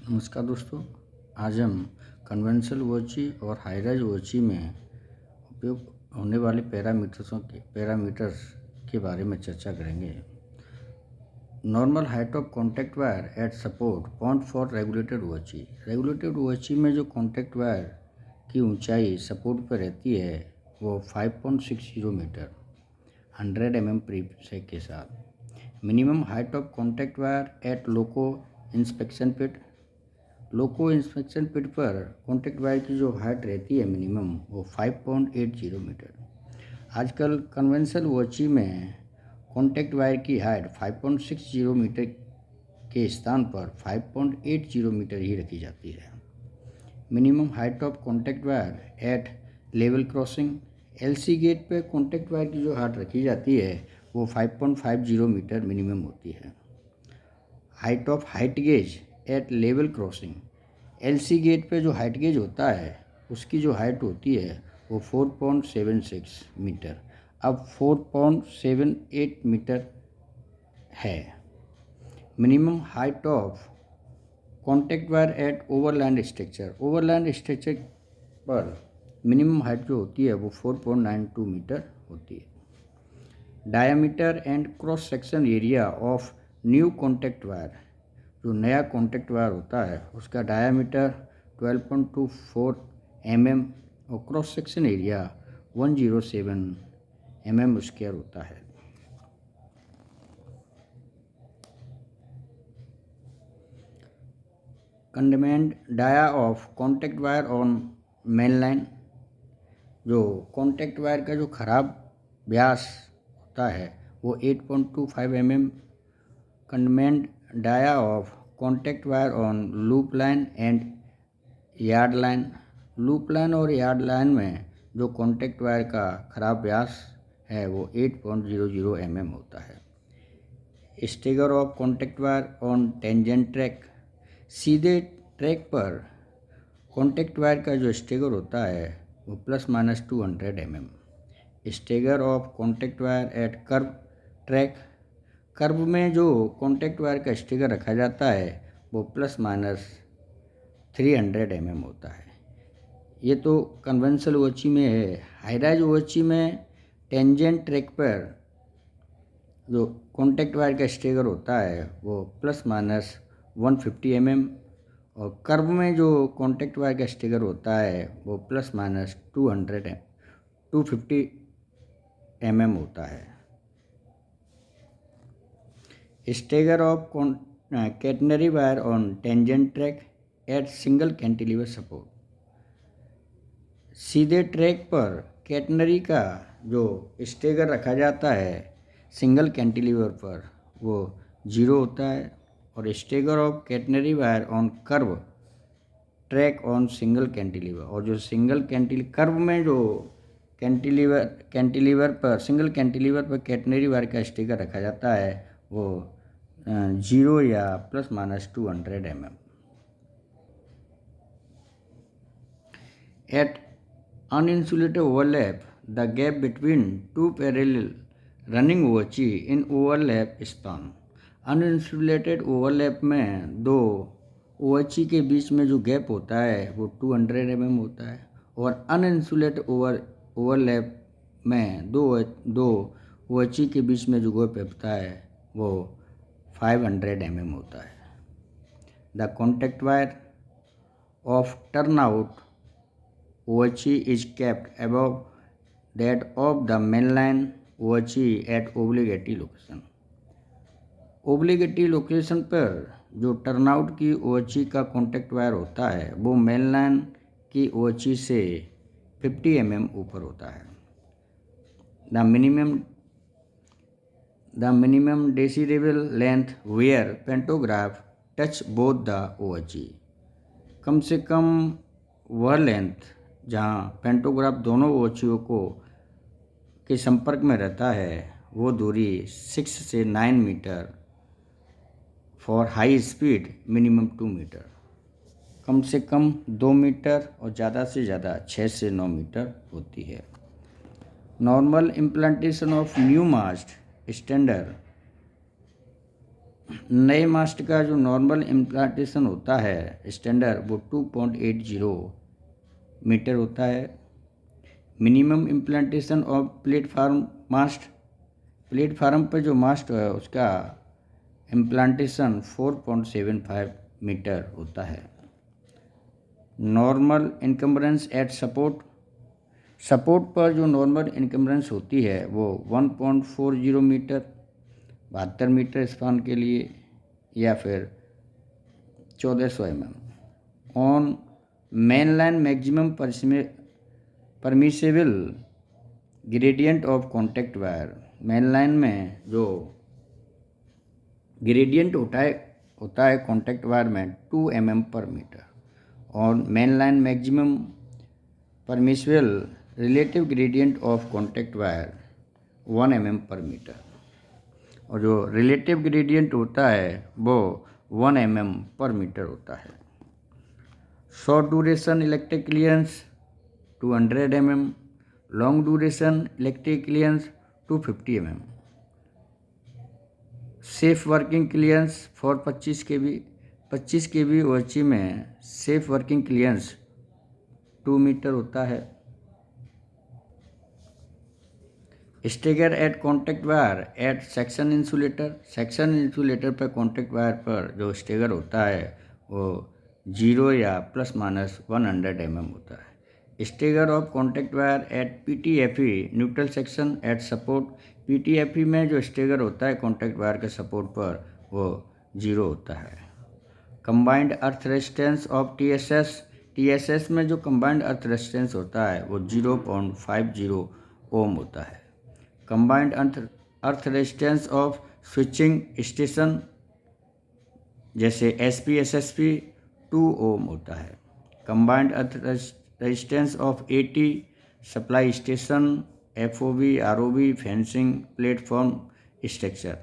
नमस्कार दोस्तों। आज हम कन्वेंशनल वॉची और हाई राइज वॉची में उपयोग होने वाले पैरामीटर्स के बारे में चर्चा करेंगे। Normal height of contact wire at support point for regulated OHE. Regulated OHE में जो कॉन्टैक्ट वायर की ऊंचाई सपोर्ट पर रहती है वो 5.60 मीटर 100 mm प्रीसेक के साथ। Minimum height of contact wire at loco inspection pit. Loco inspection pit पर कॉन्टैक्ट वायर की जो हाइट रहती है मिनिमम वो 5.80 मीटर। आजकल कन्वेंशनल वॉची में कॉन्टैक्ट वायर की हाइट 5.60 मीटर के स्थान पर 5.80 मीटर ही रखी जाती है। Minimum height of contact wire at level crossing. LC gate पे कॉन्टैक्ट वायर की जो हाइट रखी जाती है वो 5.50 मीटर मिनिमम होती है। Height of height gauge at level crossing. LC gate पे जो हाइट गेज होता है उसकी जो हाइट होती है वो 4.76 मीटर, अब 4.78 मीटर है। Minimum height of contact wire at overland structure. Overland structure पर मिनिमम हाइट जो होती है वो 4.92 मीटर होती है। Diameter and cross section area of new contact wire. जो नया कॉन्टैक्ट वायर होता है उसका डायामीटर 12.24 mm और cross section area 107 mm square होता है। Condemned dia of contact wire on main line. जो कॉन्टैक्ट वायर का जो खराब व्यास होता है वो 8.25 mm। Condemned dia of contact wire on loop line and yard line. Loop line और यार्ड लाइन में जो कॉन्टैक्ट वायर का खराब व्यास है वो 8.00 mm होता है। Stagger of contact wire on tangent track. सीधे ट्रैक पर कॉन्टैक्ट वायर का जो स्टेगर होता है वो ±200 mm। Stagger of contact wire eight curve track. Curve में जो कॉन्टैक्ट वायर का स्टेगर रखा जाता है वो ±300 mm होता है। ये तो कन्वेंशनल वॉची में है। हाई राइज वॉची में टेंजेंट ट्रैक पर जो कॉन्टैक्ट वायर का स्टेगर होता है वो ±150 mm और कर्व में जो कॉन्टैक्ट वायर का स्टेगर होता है वो ±250 mm होता है। Stagger of catenary wire on tangent track at single cantilever support. सीधे ट्रैक पर कैटनरी का जो स्टेगर रखा जाता है सिंगल कैंटिलीवर पर वो 0 होता है और stagger of catenary wire on curve track on single cantilever. और जो सिंगल कर्व में जो कैंटिलीवर पर सिंगल कैंटिलीवर पर कैटनरी वायर का स्टेगर रखा जाता है वो 0 या ±200 mm। At uninsulated overlap, the gap between two parallel running वॉची in overlap span। Uninsulated overlap में दो वॉची के बीच में जो गैप होता है वो 200 mm होता है और अनइंसुलेटेड ओवरलैप में दो वॉची के बीच में जो गैप होता है वो 500 mm होता है। The contact wire of turn out OHE is kept above that of the mainline OHE at obligatory location। Obligatory location पर जो टर्नआउट की वॉची का कॉन्टैक्ट वायर होता है वो मेनलाइन की वॉची से 50 mm ऊपर होता है। The minimum decibel length where pantograph touch both the OHE. कम से कम वह लेंथ जहाँ पेंटोग्राफ दोनों वॉचियों के संपर्क में रहता है वो दूरी 6 से 9 metre. For high speed minimum 2 metre. कम से कम 2 मीटर और ज़्यादा से ज़्यादा 6 से 9 मीटर होती है। Normal implantation of new mast standard नए मास्ट का जो नॉर्मल इम्प्लांटेशन होता है स्टैंडर्ड वो 2.80 मीटर होता है। Minimum implantation of platform mast, platform पर जो मास्ट है उसका इम्प्लांटेशन 4.75 मीटर होता है। Normal encumbrance eight support, support पर जो नॉर्मल इनकम्बरेंस होती है वो 1.40 मीटर, 72 मीटर स्पान के लिए, या फिर 1400 on main line maximum permissible gradient of contact wire. Main line में जो ग्रेडियंट होता है कॉन्टैक्ट वायर में 2 mm पर मीटर, और main line maximum permissible relative gradient of contact wire 1 mm पर मीटर, और जो रिलेटिव ग्रेडियंट होता है वो 1 mm पर मीटर होता है। Short duration electric clearance 200 mm, long duration electric clearance 250 mm। Safe working clearance for 25 kV OHE में सेफ वर्किंग क्लियरेंस 2 मीटर होता है। Stagger eight contact wire eight section insulator, section insulator पर contact wire पर जो stagger होता है वो 0 या ±100 mm होता है। Stagger of contact wire eight PTFE neutral section eight support, PTFE में जो स्टेगर होता है कॉन्टैक्ट वायर के सपोर्ट पर वो 0 होता है। Combined earth resistance of TSS में जो कंबाइंड अर्थ रेजिस्टेंस होता है वो 0.50 ओम होता है। Combined earth resistance of switching station जैसे SP SSP 2 ओम होता है। Combined earth resistance of AT supply station, FOB ROB fencing platform structure,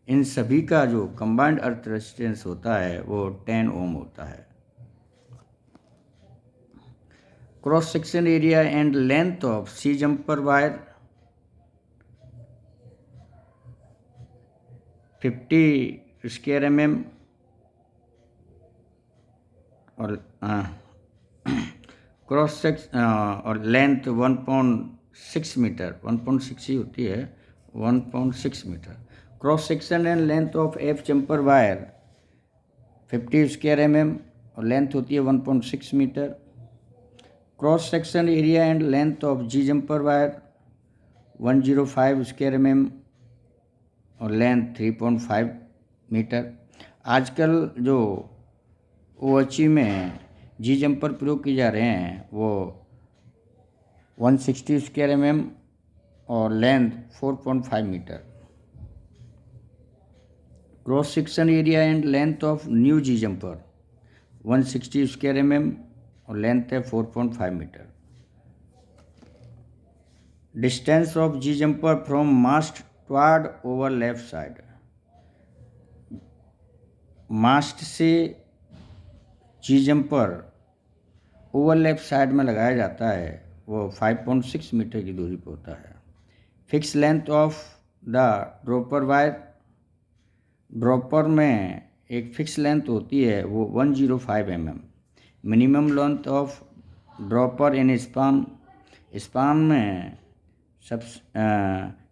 इन सभी का जो कंबाइंड अर्थ रेजिस्टेंस होता है वो 10 ओम होता है। Cross section area and length of C jumper wire 50 square mm और क्रॉस सेक्शन और लेंथ 1.6 मीटर, 1.6 ही होती है, 1.6 metre. Cross section and length of F jumper wire 50 square mm और लेंथ होती है 1.6 metre. Cross section area and length of G jumper wire 105 square mm और लेंथ 3.5 मीटर। आजकल जो OHE में G जंपर प्रयोग किए जा रहे हैं वो 160 स्क्वायर mm और length 4.5 metre. Cross section area and length of new G jumper 160 square mm और लेंथ है 4.5 metre. Distance of G jumper from mast toward over left side, mast से G jumper over left side में लगाया जाता है वो 5.6 metre की दूरी पर होता है। Fix length of the dropper wire, dropper में एक फिक्स लेंथ होती है वो 105 mm। Minimum length of dropper in span, span में सब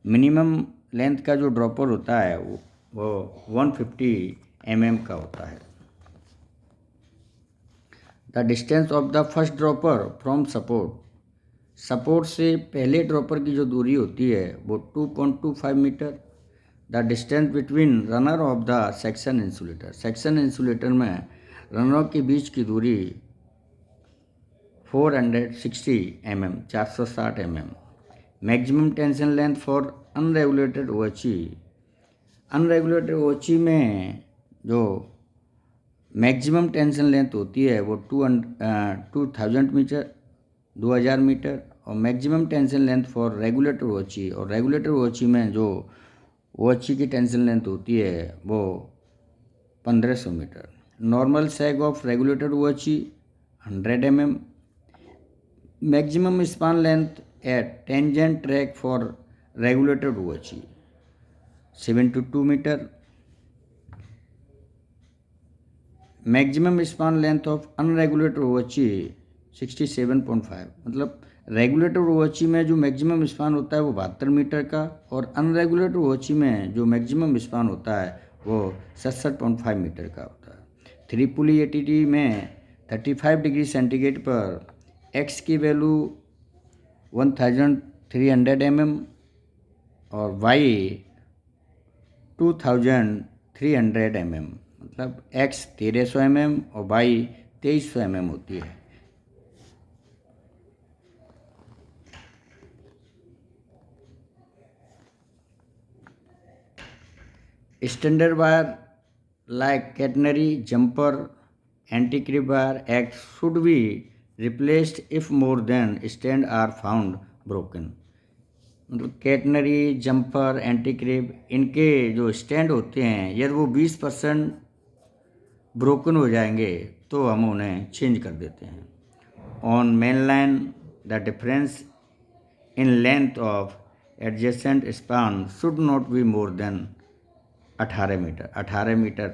मिनिमम लेंथ का जो ड्रॉपर होता है वो 150 mm का होता है। The distance of the first dropper from support, support से पहले ड्रॉपर की जो दूरी होती है वो 2.25 metre. The distance between runner of the section insulator, section insulator में रनर के बीच की दूरी 460 mm, 460 mm। Maximum tension length for unregulated OHE, unregulated OHE में जो मैक्सिमम टेंशन लेंथ होती है वो 2000 मीटर, 2000 मीटर, और maximum tension length for regulated OHE, और रेगुलेटेड OHE में जो OHE की टेंशन लेंथ होती है वो 1500 metre. Normal sag of regulated OHE 100 mm। Maximum span length at tangent track for regulated OHE 72 metre. Maximum span length of unregulated OHE 67.5, मतलब regulated ओवरची में जो मैक्सिमम स्पान होता है वो 72 मीटर का, और अनरेगुलेटेड ओवरची में जो मैक्सिमम स्पान होता है वो 67.5 मीटर का होता है। थ्री पुली एटीटी में 35 डिग्री सेंटीग्रेड पर एक्स की वैल्यू 1300 mm और वाई 2300 mm, मतलब एक्स 1300 mm और वाई 2300 mm होती है। Standard wire like catenary, jumper, anti-creep wire X should be replaced if more than stand are found broken। मतलब catenary, jumper, anti creep इनके जो stand होते हैं यदि वो 20% ब्रोकन हो जाएंगे तो हम उन्हें चेंज कर देते हैं। On main line the difference in length of adjacent span should not be more than 18 metre.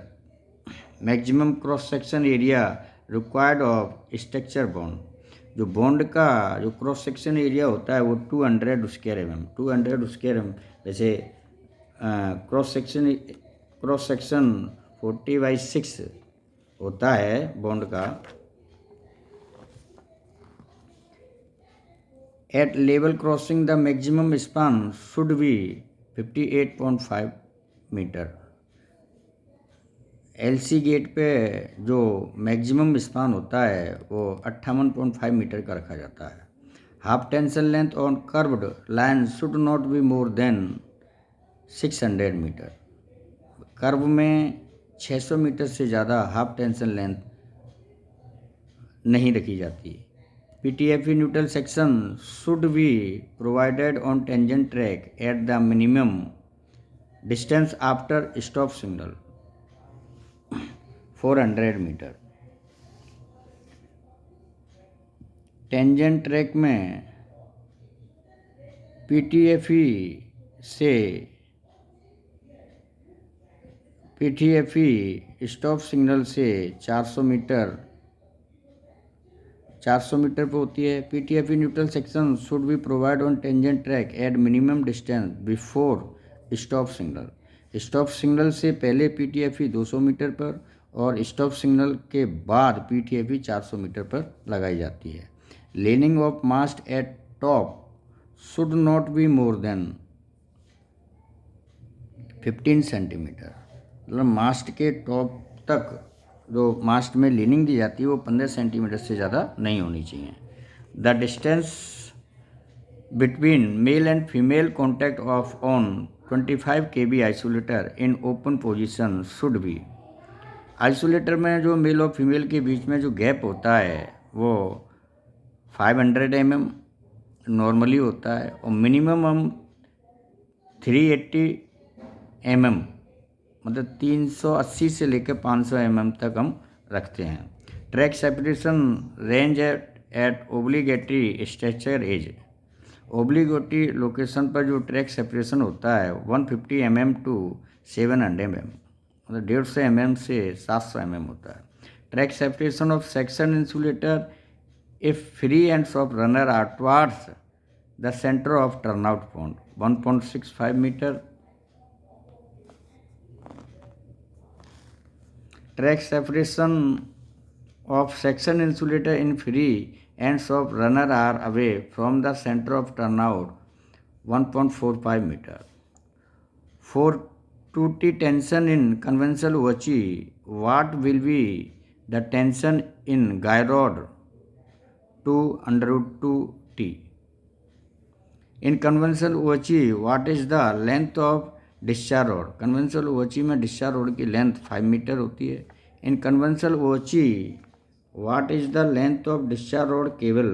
Maximum cross section area required of structure bond, जो बॉन्ड का जो क्रॉस सेक्शन एरिया होता है वो 200 स्क्वायर mm, 200 स्क्वायर mm। जैसे cross section 40/6 होता है bond का। At level crossing the maximum span should be 58.5 metre. LC gate पे जो मैक्सिमम स्पान होता है वो 58.5 मीटर का रखा जाता है। Half tension length on curved line should not be more than 600 metre. Curve में 600 मीटर से ज़्यादा हाफ टेंशन लेंथ नहीं रखी जाती। PTFE neutral section should be provided on tangent track at the minimum distance after stop signal 400 metre. Tangent track में PTFE stop signal से 400 metre पे होती है। PTFE neutral section should be provide on tangent track at minimum distance before stop signal. Stop signal से पहले PTFE 200 metre पर और stop signal के बाद पीटीएफई 400 मीटर पर लगाई जाती है। Leaning of mast at top should not be more than 15 centimetre, मतलब मास्ट के टॉप तक जो मास्ट में लीनिंग दी जाती है वो 15 सेंटीमीटर से ज़्यादा नहीं होनी चाहिए। The distance between male and female contact of on 25 kV isolator in open position should be. Isolator में जो मेल और फीमेल के बीच में जो गैप होता है वो 500 mm नॉर्मली होता है और मिनिमम हम 380 mm, मतलब 380 से लेकर 500 mm तक हम रखते हैं। Track separation range at obligatory structure edge. Obligatory location पर जो ट्रैक सेपरेशन होता है 150 mm टू 700 mm, मतलब 150 mm से 700 mm होता है। Track separation of section insulator if free ends of runner are towards the centre of turnout point 1.65 metre. Track separation of section insulator in free ends of runner are away from the center of turnout 1.45 meter. For 2T tension in conventional OHE, what will be the tension in guy rod 2√2T? In conventional OHE, what is the length of discharge rod? Conventional OHE में discharge rod की length 5 metre होती है। In conventional OHE, what is the length of discharge rod cable?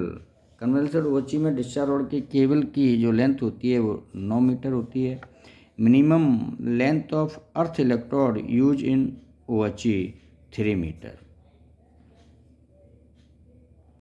Conventional OHE में discharge road की cable की जो length होती है वो 9 मीटर होती है। Minimum length of earth electrode use in OHE 3 metre.